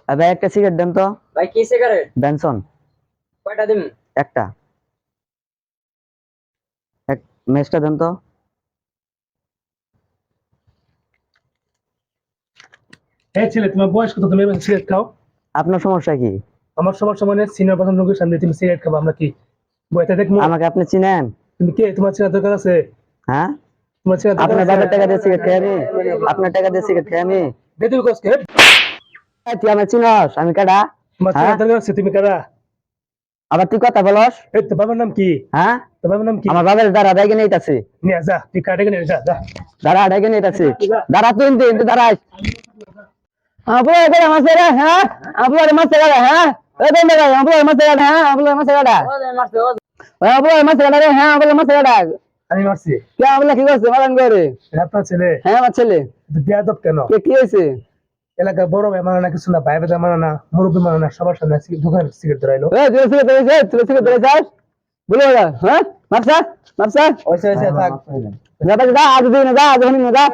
ভাই একটা সিগারেট দেন তো। ভাই কি সিগারেট? বেনসন। কয়টা দিন? একটা। এক মেচটা দেন তো। এই ছেলে, তোমার বয়স কত? তুমি এবার সিগারেট খাও? আপনার সমস্যা কি? আমার সমস্যা মানে সিনিয়র প্রধান লোকের সামনে তুমি সিগারেট খাবো, আমরা কি বইতে দেখবো? আমাকে আপনি চিনেন? তুমি কে? তোমার চেনা দরকার আছে? হ্যাঁ, তোমার চেনা দরকার আপনার আছে? বাবার টাকা দিয়ে সিগারেট খাই আমি? আপনার টাকা দিয়ে সিগারেট খাই আমি? বেতুল কসকে এই, তুই আমার চিনস? আমি কাডা? তোমার চেনা হ্যাঁ, দরকার আছে? তুমি কারা? আবার তুই কথা বলস? এই তো বাবার নাম কি? হ্যাঁ, তোর বাবার নাম কি? আমার বাবার দ্বারা ডাইকে নিতেছে। নিয়ে যা, তুই কাটে গেলে যা যা। দাঁড়া, ডাইকে নিতেছে। দাঁড়া, তুই ইন্তু দাঁড়াই। আপুর করে মাছ রে, হ্যাঁ আপুর মাছ রে, হ্যাঁ এই দেন দাদা, আপুর মাছ রে, হ্যাঁ আপুর মাছ রে। ওদের মারছে ও। ওই আপুর মাছ রে, হ্যাঁ আপুর মাছ রে। আমি মারছি? কে আপুর কি করছে মারান করে? আপনার ছেলে হ্যাঁ আমার ছেলে। বেয়াদব কেন? কে কি হয়েছে? এলাকা বড় ভাই মানা না, কিছু না, ভাই বেদা মানা না, মুরব্বী মানা না, সবার সামনে দোকানে সিগারেট ধরাইলো। এই তুই যাস বলে ওরা, হ্যাঁ মাপসা মাপসা ওইসে থাক। যা আজ দিন যা আজ হনি না যা।